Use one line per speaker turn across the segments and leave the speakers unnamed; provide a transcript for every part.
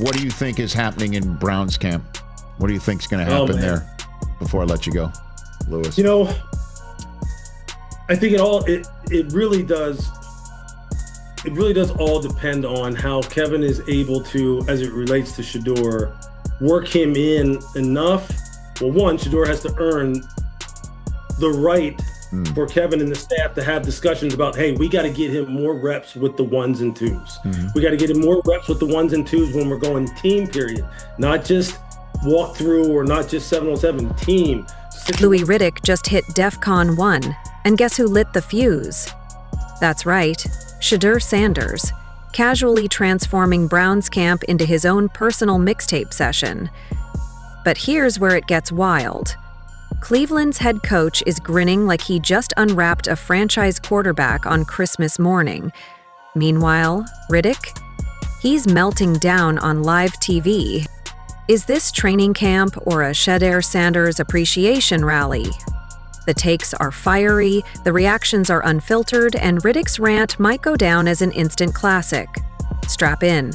what do you think is happening in Browns camp? What do you think is going to happen there? Before I let you go, Lewis.
You know, I think it really does. It really does all depend on how Kevin is able to, as it relates to Shedeur, work him in enough. Well, one, Shedeur has to earn the right for Kevin and the staff to have discussions about, hey, we got to get him more reps with the ones and twos. We got to get him more reps with the ones and twos when we're going team period, not just walk through or not just 7-on-7 team.
Louis Riddick just hit DEFCON 1, and guess who lit the fuse? That's right, Shedeur Sanders, casually transforming Browns camp into his own personal mixtape session. But here's where it gets wild. Cleveland's head coach is grinning like he just unwrapped a franchise quarterback on Christmas morning. Meanwhile, Riddick? He's melting down on live TV. Is this training camp or a Shedeur Sanders appreciation rally? The takes are fiery, the reactions are unfiltered, and Riddick's rant might go down as an instant classic. Strap in.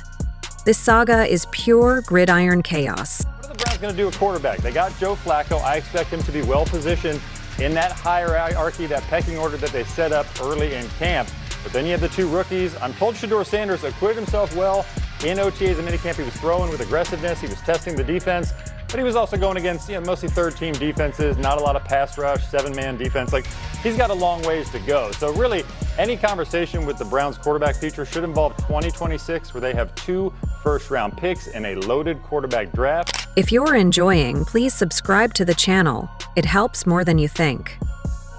This saga is pure gridiron chaos.
What are the Browns going to do at quarterback? They got Joe Flacco. I expect him to be well positioned in that hierarchy, that pecking order that they set up early in camp. But then you have the two rookies. I'm told Shedeur Sanders acquitted himself well in OTAs and minicamp. He was throwing with aggressiveness. He was testing the defense. But he was also going against, mostly third-team defenses, not a lot of pass rush, seven-man defense. Like, he's got a long ways to go. So really, any conversation with the Browns quarterback future should involve 2026, where they have 2 first-round picks and a loaded quarterback draft.
If you're enjoying, please subscribe to the channel. It helps more than you think.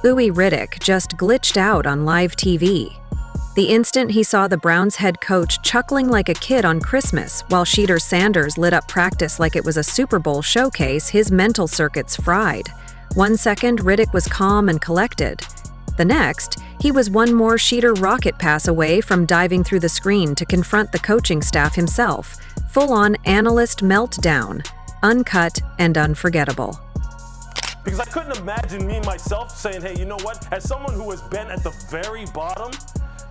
Louis Riddick just glitched out on live TV. The instant he saw the Browns head coach chuckling like a kid on Christmas while Shedeur Sanders lit up practice like it was a Super Bowl showcase, his mental circuits fried. 1 second, Riddick was calm and collected. The next, he was one more Shedeur rocket pass away from diving through the screen to confront the coaching staff himself. Full-on analyst meltdown, uncut and unforgettable.
Because I couldn't imagine me myself saying, hey, you know what? As someone who has been at the very bottom,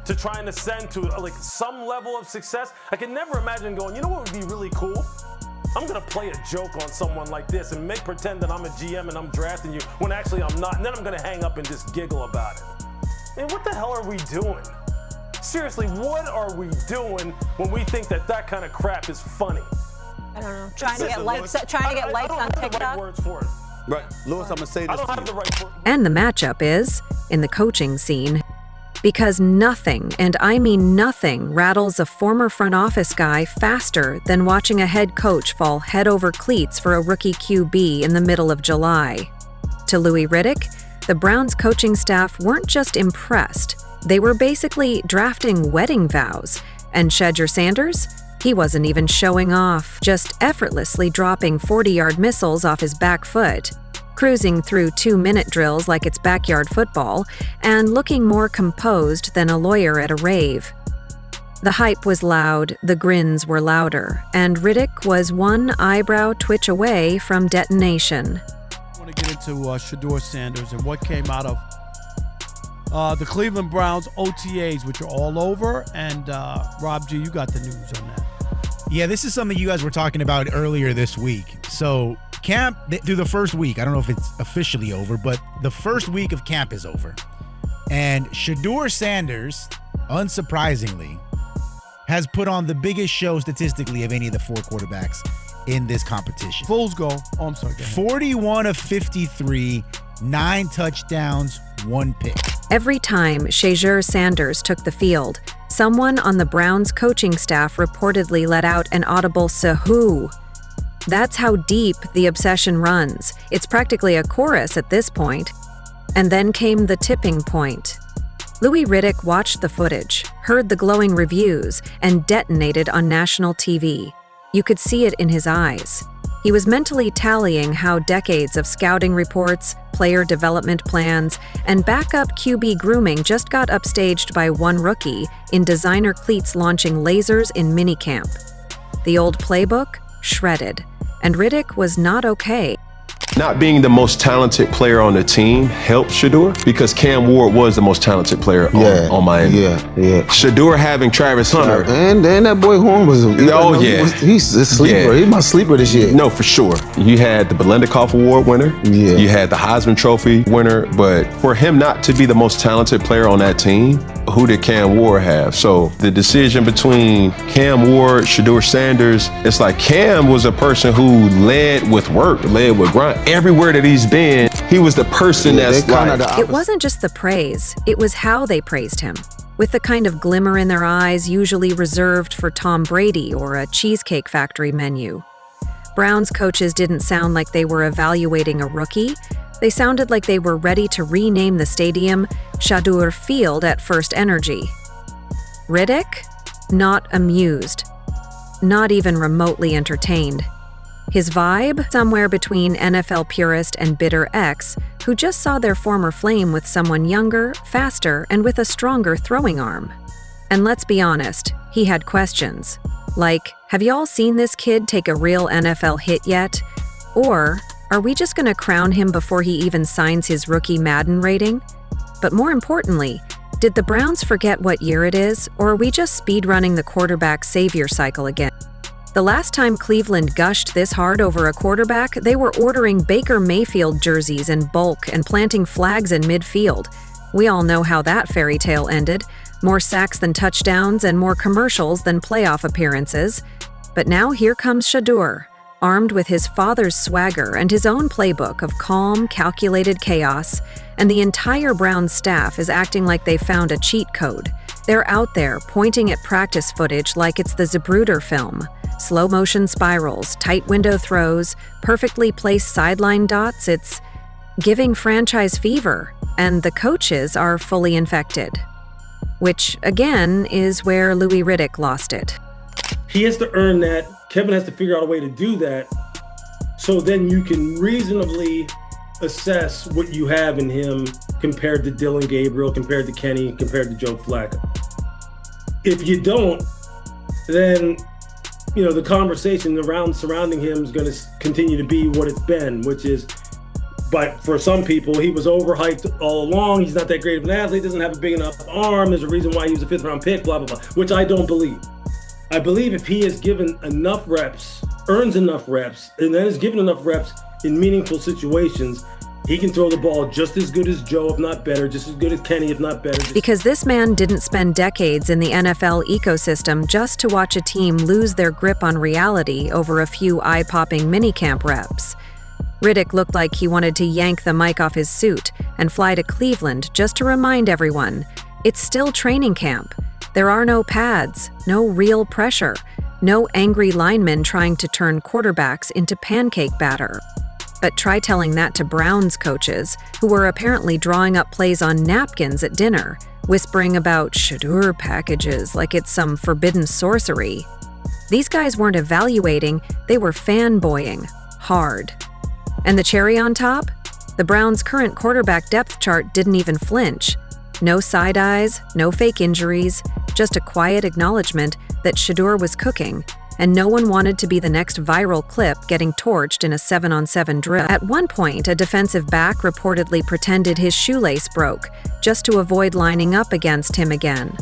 to try and ascend to like some level of success, I can never imagine going, you know what would be really cool? I'm gonna play a joke on someone like this and pretend that I'm a GM and I'm drafting you when actually I'm not, and then I'm gonna hang up and just giggle about it. I mean, what the hell are we doing? Seriously, what are we doing when we think that kind of crap is funny?
I don't know. Trying to get likes on TikTok.
I don't have the right words for it.
Right, Lewis, I'm gonna say this.
I don't have the right words.
And the matchup is, in the coaching scene, because nothing, and I mean nothing, rattles a former front office guy faster than watching a head coach fall head over cleats for a rookie QB in the middle of July. To Louis Riddick, the Browns coaching staff weren't just impressed, they were basically drafting wedding vows. And Shedeur Sanders? He wasn't even showing off, just effortlessly dropping 40-yard missiles off his back foot, cruising through 2-minute drills like it's backyard football, and looking more composed than a lawyer at a rave. The hype was loud, the grins were louder, and Riddick was one eyebrow twitch away from detonation.
I want to get into Shedeur Sanders and what came out of the Cleveland Browns OTAs, which are all over, and Rob G, you got the news on that.
Yeah, this is something you guys were talking about earlier this week. So camp, through the first week, I don't know if it's officially over, but the first week of camp is over. And Shedeur Sanders, unsurprisingly, has put on the biggest show statistically of any of the 4 quarterbacks in this competition.
Fools go. Oh, I'm sorry.
41 of 53, 9 touchdowns, 1 pick.
Every time Shedeur Sanders took the field, someone on the Browns coaching staff reportedly let out an audible "Sahoo." That's how deep the obsession runs. It's practically a chorus at this point. And then came the tipping point. Louis Riddick watched the footage, heard the glowing reviews, and detonated on national TV. You could see it in his eyes. He was mentally tallying how decades of scouting reports, player development plans, and backup QB grooming just got upstaged by one rookie in designer cleats launching lasers in minicamp. The old playbook? Shredded. And Riddick was not okay.
not being the most talented player on the team helped Shedeur because Cam Ward was the most talented player on Miami.
Yeah.
Shedeur having Travis Hunter.
And that boy Horn was. He's a sleeper. He's my sleeper this year.
No, for sure. You had the Belendikoff Award winner.
Yeah.
You had the Heisman Trophy winner. But for him not to be the most talented player on that team, who did Cam Ward have? So the decision between Cam Ward, Shedeur Sanders, it's like Cam was a person who led with work, led with grind. Everywhere that he's been, he was the person that's like.
It wasn't just the praise, it was how they praised him. With the kind of glimmer in their eyes usually reserved for Tom Brady or a Cheesecake Factory menu. Browns coaches didn't sound like they were evaluating a rookie. They sounded like they were ready to rename the stadium Shedeur Field at First Energy. Riddick? Not amused. Not even remotely entertained. His vibe? Somewhere between NFL purist and bitter ex who just saw their former flame with someone younger, faster, and with a stronger throwing arm. And let's be honest, he had questions. Like, have y'all seen this kid take a real NFL hit yet? Or, are we just gonna crown him before he even signs his rookie Madden rating? But more importantly, did the Browns forget what year it is, or are we just speedrunning the quarterback savior cycle again? The last time Cleveland gushed this hard over a quarterback, they were ordering Baker Mayfield jerseys in bulk and planting flags in midfield. We all know how that fairy tale ended. More sacks than touchdowns and more commercials than playoff appearances. But now here comes Shedeur, armed with his father's swagger and his own playbook of calm, calculated chaos, and the entire Browns staff is acting like they found a cheat code. They're out there pointing at practice footage like it's the Zapruder film. Slow motion spirals, tight window throws, perfectly placed sideline dots. It's giving franchise fever, and the coaches are fully infected. Which, again, is where Louis Riddick lost it.
He has to earn that. Kevin has to figure out a way to do that. So then you can reasonably assess what you have in him compared to Dylan Gabriel, compared to Kenny, compared to Joe Flacco. If you don't, then the conversation surrounding him is going to continue to be what it's been, which is, but for some people, he was overhyped all along. He's not that great of an athlete, doesn't have a big enough arm. There's a reason why he was a 5th round pick, blah, blah, blah, which I don't believe. I believe if he is given enough reps, earns enough reps, and then is given enough reps in meaningful situations, he can throw the ball just as good as Joe, if not better, just as good as Kenny, if not better.
Because this man didn't spend decades in the NFL ecosystem just to watch a team lose their grip on reality over a few eye-popping minicamp reps. Riddick looked like he wanted to yank the mic off his suit and fly to Cleveland just to remind everyone, it's still training camp. There are no pads, no real pressure, no angry linemen trying to turn quarterbacks into pancake batter. But try telling that to Browns coaches, who were apparently drawing up plays on napkins at dinner, whispering about Shedeur packages like it's some forbidden sorcery. These guys weren't evaluating, they were fanboying hard. And the cherry on top? The Browns' current quarterback depth chart didn't even flinch. No side eyes, no fake injuries, just a quiet acknowledgement that Shedeur was cooking, and no one wanted to be the next viral clip getting torched in a 7-on-7 drill. At one point, a defensive back reportedly pretended his shoelace broke, just to avoid lining up against him again.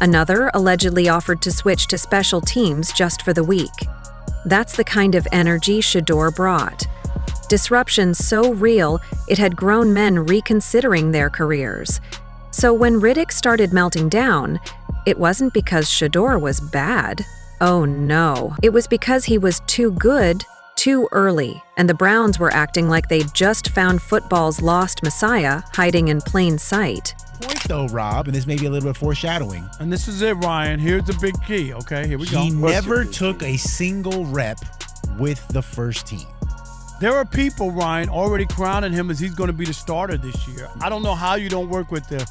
Another allegedly offered to switch to special teams just for the week. That's the kind of energy Shedeur brought. Disruption so real, it had grown men reconsidering their careers. So when Riddick started melting down, it wasn't because Shedeur was bad. Oh no, it was because he was too good, too early, and the Browns were acting like they'd just found football's lost messiah hiding in plain sight.
Point though, Rob, and this may be a little bit of foreshadowing.
And this is it, Ryan. Here's the big key, okay? Here we go.
He never took a single rep with the first team.
There are people, Ryan, already crowning him as he's going to be the starter this year. I don't know how you don't work with the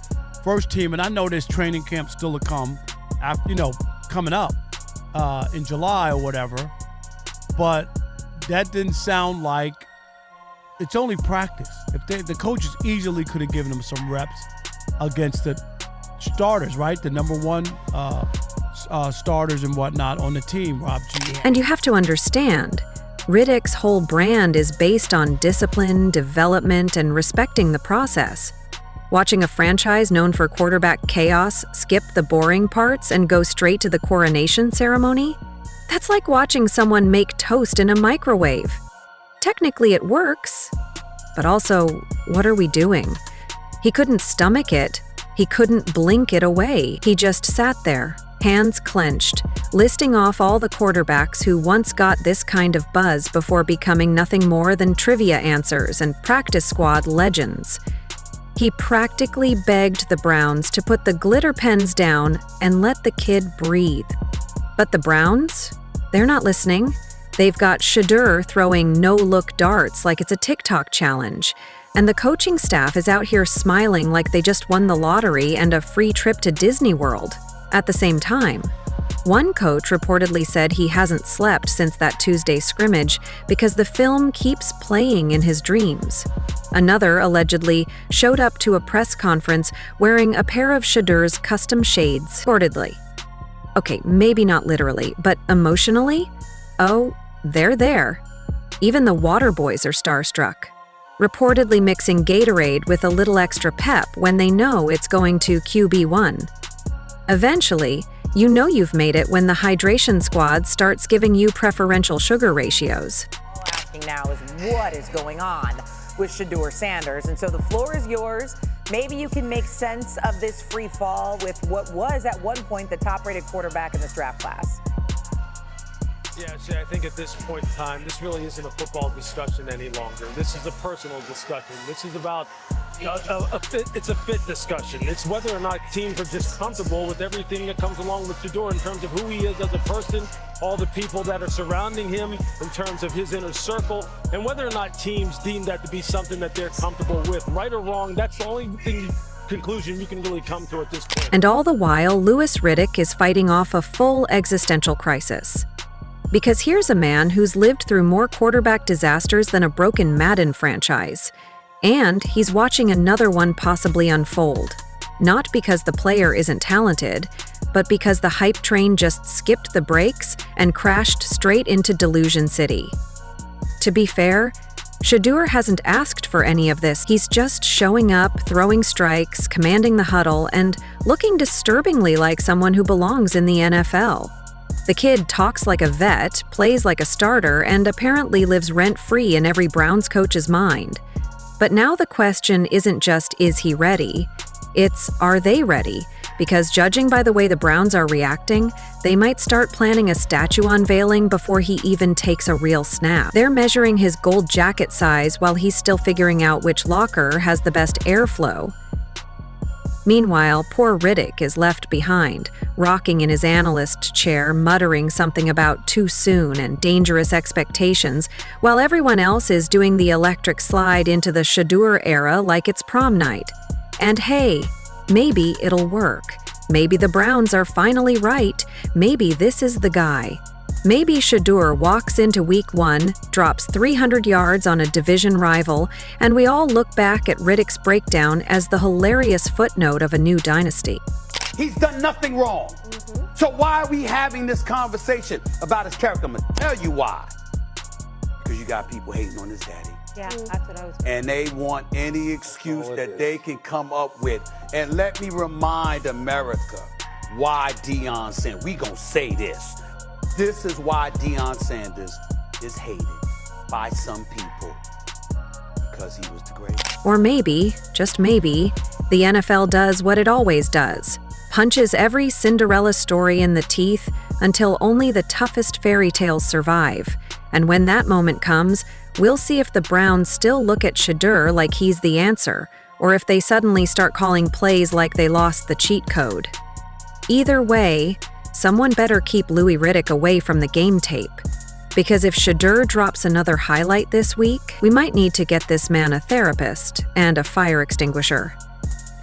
first team, and I know there's training camp still to come, after, coming up in July or whatever. But that didn't sound like it's only practice. If the coaches easily could have given him some reps against the starters, right? The number one starters and whatnot on the team, Rob G.
And you have to understand, Riddick's whole brand is based on discipline, development, and respecting the process. Watching a franchise known for quarterback chaos skip the boring parts and go straight to the coronation ceremony? That's like watching someone make toast in a microwave. Technically it works, but also, what are we doing? He couldn't stomach it. He couldn't blink it away. He just sat there, hands clenched, listing off all the quarterbacks who once got this kind of buzz before becoming nothing more than trivia answers and practice squad legends. He practically begged the Browns to put the glitter pens down and let the kid breathe. But the Browns? They're not listening. They've got Shedeur throwing no-look darts like it's a TikTok challenge. And the coaching staff is out here smiling like they just won the lottery and a free trip to Disney World. At the same time, one coach reportedly said he hasn't slept since that Tuesday scrimmage because the film keeps playing in his dreams. Another allegedly showed up to a press conference wearing a pair of Shedeur's custom shades, reportedly. Okay, maybe not literally, but emotionally? Oh, they're there. Even the water boys are starstruck, reportedly mixing Gatorade with a little extra pep when they know it's going to QB1. Eventually, you know you've made it when the hydration squad starts giving you preferential sugar ratios.
Asking now is what is going on with Shedeur Sanders, and so the floor is yours. Maybe you can make sense of this free fall with what was at one point the top-rated quarterback in this draft class.
Yeah, Shay, I think at this point in time, this really isn't a football discussion any longer. This is a personal discussion. This is about it's a fit discussion. It's whether or not teams are just comfortable with everything that comes along with Shedeur in terms of who he is as a person, all the people that are surrounding him in terms of his inner circle, and whether or not teams deem that to be something that they're comfortable with. Right or wrong, that's the only conclusion you can really come to at this point.
And all the while, Louis Riddick is fighting off a full existential crisis. Because here's a man who's lived through more quarterback disasters than a broken Madden franchise. And he's watching another one possibly unfold. Not because the player isn't talented, but because the hype train just skipped the brakes and crashed straight into Delusion City. To be fair, Shedeur hasn't asked for any of this. He's just showing up, throwing strikes, commanding the huddle, and looking disturbingly like someone who belongs in the NFL. The kid talks like a vet, plays like a starter, and apparently lives rent-free in every Browns coach's mind. But now the question isn't just, is he ready? It's, are they ready? Because judging by the way the Browns are reacting, they might start planning a statue unveiling before he even takes a real snap. They're measuring his gold jacket size while he's still figuring out which locker has the best airflow. Meanwhile, poor Riddick is left behind, rocking in his analyst chair, muttering something about too soon and dangerous expectations, while everyone else is doing the electric slide into the Shedeur era like it's prom night. And hey, maybe it'll work. Maybe the Browns are finally right. Maybe this is the guy. Maybe Shedeur walks into week 1, drops 300 yards on a division rival, and we all look back at Riddick's breakdown as the hilarious footnote of a new dynasty.
He's done nothing wrong. So why are we having this conversation about his character? I'm gonna tell you why. Because you got people hating on his daddy.
Yeah, that's what I was.
And they want any excuse that they can come up with. And let me remind America why Deion Sanders, we gonna say this. This is why Deion Sanders is hated by some people, because he was the greatest.
Or maybe, just maybe, the NFL does what it always does. Punches every Cinderella story in the teeth until only the toughest fairy tales survive. And when that moment comes, we'll see if the Browns still look at Shedeur like he's the answer, or if they suddenly start calling plays like they lost the cheat code. Either way, someone better keep Louis Riddick away from the game tape. Because if Shedeur drops another highlight this week, we might need to get this man a therapist and a fire extinguisher.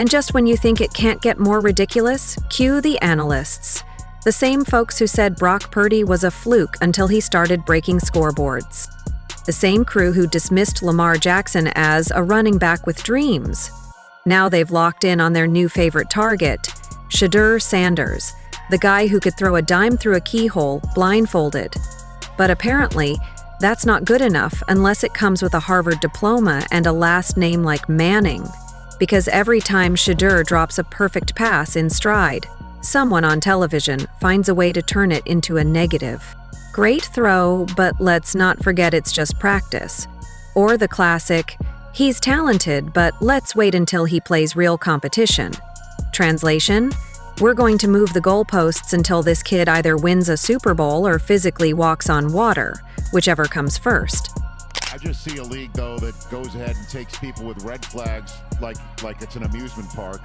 And just when you think it can't get more ridiculous, cue the analysts. The same folks who said Brock Purdy was a fluke until he started breaking scoreboards. The same crew who dismissed Lamar Jackson as a running back with dreams. Now they've locked in on their new favorite target, Shedeur Sanders, the guy who could throw a dime through a keyhole blindfolded. But apparently, That's not good enough unless it comes with a Harvard diploma and a last name like Manning. Because every time Shedeur drops a perfect pass in stride, someone on television finds a way to turn it into a negative. Great throw, but let's not forget it's just practice. Or the classic, he's talented, but let's wait until he plays real competition. Translation? We're going to move the goalposts until this kid either wins a Super Bowl or physically walks on water, whichever comes first.
I just see a league, though, that goes ahead and takes people with red flags like it's an amusement park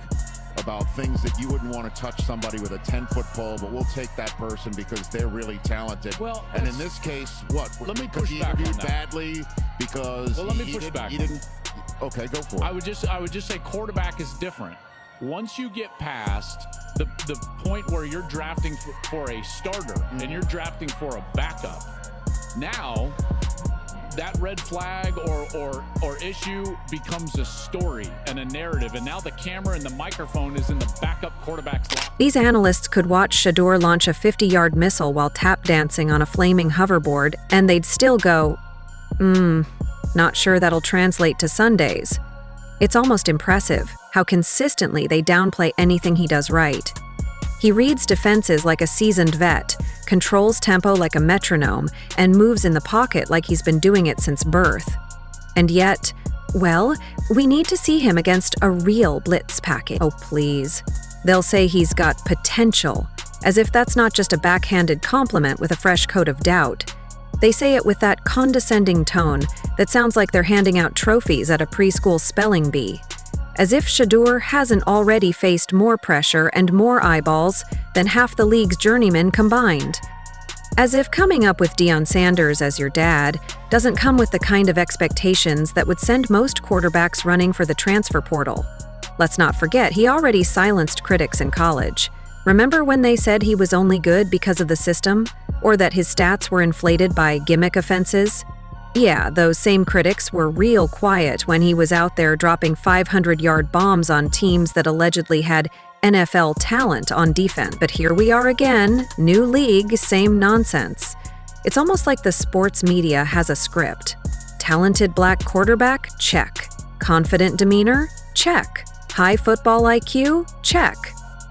about things that you wouldn't want to touch somebody with a 10-foot pole, but we'll take that person because they're really talented.
Well,
and in this case, what?
Let me push back on that.
Badly because
let me push back.
He didn't. Okay, go for it.
I would just say quarterback is different. Once you get past the point where you're drafting for a starter and you're drafting for a backup, now that red flag or issue becomes a story and a narrative, and now the camera and the microphone is in the backup quarterback's lap.
These analysts could watch Shedeur launch a 50-yard missile while tap dancing on a flaming hoverboard, and they'd still go, not sure that'll translate to Sundays. It's almost impressive how consistently they downplay anything he does right. He reads defenses like a seasoned vet, controls tempo like a metronome, and moves in the pocket like he's been doing it since birth. And yet, well, we need to see him against a real blitz package. Oh, please. They'll say he's got potential, as if that's not just a backhanded compliment with a fresh coat of doubt. They say it with that condescending tone that sounds like they're handing out trophies at a preschool spelling bee. As if Shedeur hasn't already faced more pressure and more eyeballs than half the league's journeymen combined. As if coming up with Deion Sanders as your dad doesn't come with the kind of expectations that would send most quarterbacks running for the transfer portal. Let's not forget, he already silenced critics in college. Remember when they said he was only good because of the system? Or that his stats were inflated by gimmick offenses? Yeah, those same critics were real quiet when he was out there dropping 500-yard bombs on teams that allegedly had NFL talent on defense. But here we are again, new league, same nonsense. It's almost like the sports media has a script. Talented black quarterback? Check. Confident demeanor? Check. High football IQ? Check.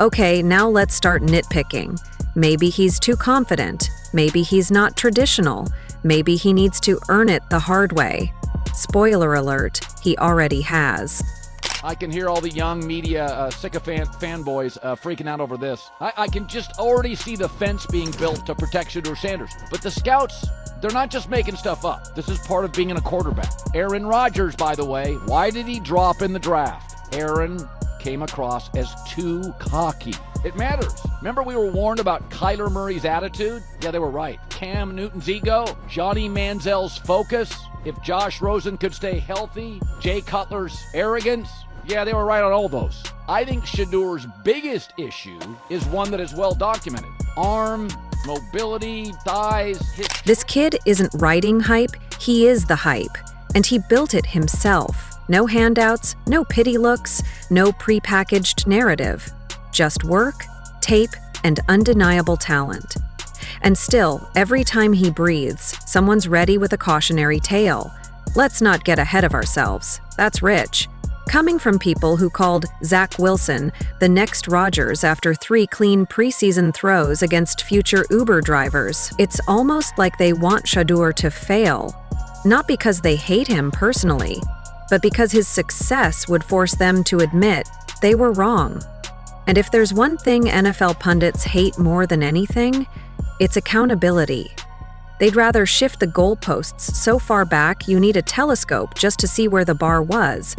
Okay, now let's start nitpicking. Maybe he's too confident. Maybe he's not traditional. Maybe he needs to earn it the hard way. Spoiler alert, he already has.
I can hear all the young media sycophant fanboys freaking out over this. I can just already see the fence being built to protect Shedeur Sanders. But the scouts, they're not just making stuff up. This is part of being a quarterback. Aaron Rodgers, by the way, why did he drop in the draft? Aaron came across as too cocky. It matters. Remember we were warned about Kyler Murray's attitude? Yeah, they were right. Cam Newton's ego, Johnny Manziel's focus, if Josh Rosen could stay healthy, Jay Cutler's arrogance. Yeah, they were right on all those. I think Shedeur's biggest issue is one that is well documented. Arm, mobility, thighs.
This kid isn't writing hype, he is the hype. And he built it himself. No handouts, no pity looks, no prepackaged narrative. Just work, tape, and undeniable talent. And still, every time he breathes, someone's ready with a cautionary tale. Let's not get ahead of ourselves. That's rich. Coming from people who called Zach Wilson the next Rodgers after 3 clean preseason throws against future Uber drivers, it's almost like they want Shedeur to fail. Not because they hate him personally, but because his success would force them to admit they were wrong. And if there's one thing NFL pundits hate more than anything, it's accountability. They'd rather shift the goalposts so far back you need a telescope just to see where the bar was.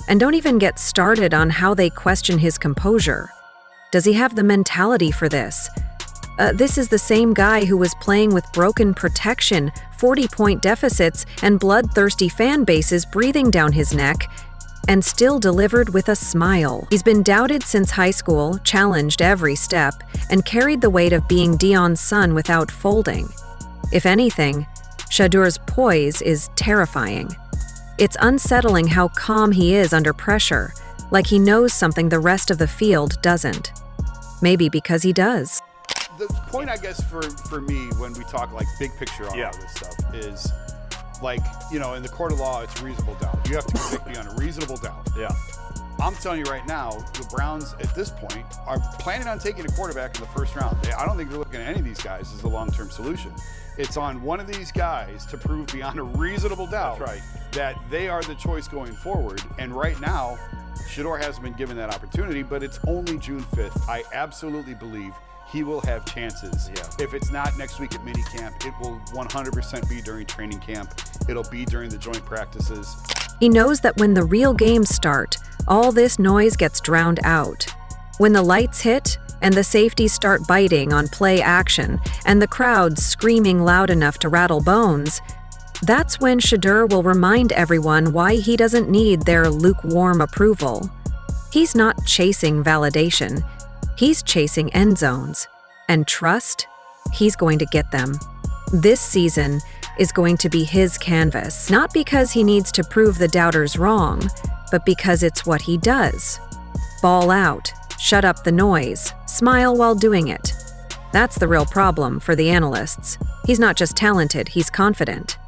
And don't even get started on how they question his composure. Does he have the mentality for this? This is the same guy who was playing with broken protection, 40-point deficits, and bloodthirsty fan bases breathing down his neck, and still delivered with a smile. He's been doubted since high school, challenged every step, and carried the weight of being Deion's son without folding. If anything, Shedeur's poise is terrifying. It's unsettling how calm he is under pressure, like he knows something the rest of the field doesn't. Maybe because he does.
the point, I guess, for me when we talk like big picture on all this stuff is like, you know, in the court of law, it's reasonable doubt. You have to convict me on a reasonable doubt.
Yeah.
I'm telling you right now, the Browns at this point are planning on taking a quarterback in the first round. I don't think they're looking at any of these guys as the long-term solution. It's on one of these guys to prove beyond a reasonable doubt that they are the choice going forward. And right now, Shedeur hasn't been given that opportunity, but it's only June 5th. I absolutely believe he will have chances. If it's not next week at minicamp, it will 100% be during training camp. It'll be during the joint practices.
He knows that when the real games start, all this noise gets drowned out. When the lights hit and the safeties start biting on play action and the crowd screaming loud enough to rattle bones, that's when Shedeur will remind everyone why he doesn't need their lukewarm approval. He's not chasing validation. He's chasing end zones. And trust, he's going to get them. This season is going to be his canvas, not because he needs to prove the doubters wrong, but because it's what he does. Ball out, shut up the noise, smile while doing it. That's the real problem for the analysts. He's not just talented, he's confident.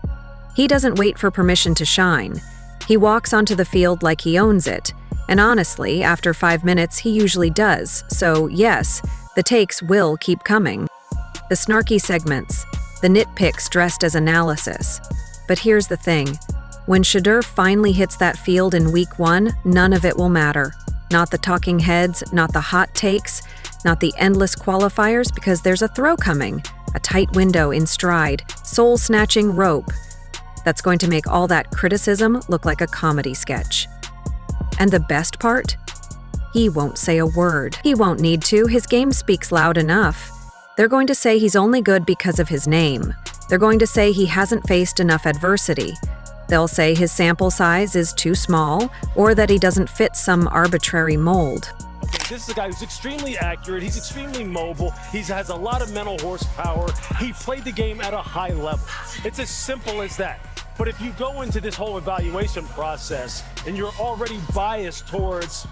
He doesn't wait for permission to shine. He walks onto the field like he owns it. And honestly, after 5 minutes, he usually does. So yes, the takes will keep coming. The snarky segments, the nitpicks dressed as analysis. But here's the thing. When Shedeur finally hits that field in week 1, none of it will matter. Not the talking heads, not the hot takes, not the endless qualifiers, because there's a throw coming, a tight window in stride, soul-snatching rope. That's going to make all that criticism look like a comedy sketch. And the best part? He won't say a word. He won't need to. His game speaks loud enough. They're going to say he's only good because of his name. They're going to say he hasn't faced enough adversity. They'll say his sample size is too small, or that he doesn't fit some arbitrary mold.
Okay, this is a guy who's extremely accurate. He's extremely mobile. He has a lot of mental horsepower. He played the game at a high level. It's as simple as that. But if you go into this whole evaluation process and you're already biased towards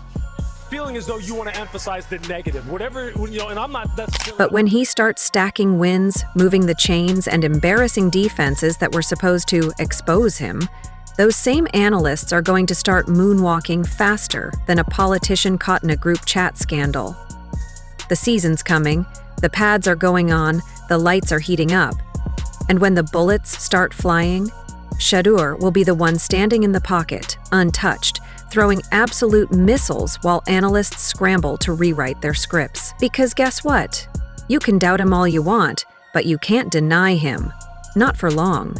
feeling as though you want to emphasize the negative, whatever, you know, and I'm not necessarily...
But when he starts stacking wins, moving the chains, and embarrassing defenses that were supposed to expose him, those same analysts are going to start moonwalking faster than a politician caught in a group chat scandal. The season's coming, the pads are going on, the lights are heating up. And when the bullets start flying, Shedeur will be the one standing in the pocket, untouched, throwing absolute missiles while analysts scramble to rewrite their scripts. Because guess what? You can doubt him all you want, but you can't deny him. Not for long.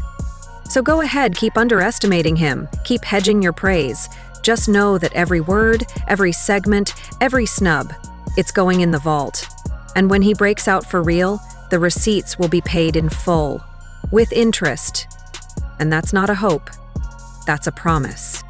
So go ahead, keep underestimating him, keep hedging your praise. Just know that every word, every segment, every snub, it's going in the vault. And when he breaks out for real, the receipts will be paid in full, with interest. And that's not a hope, that's a promise.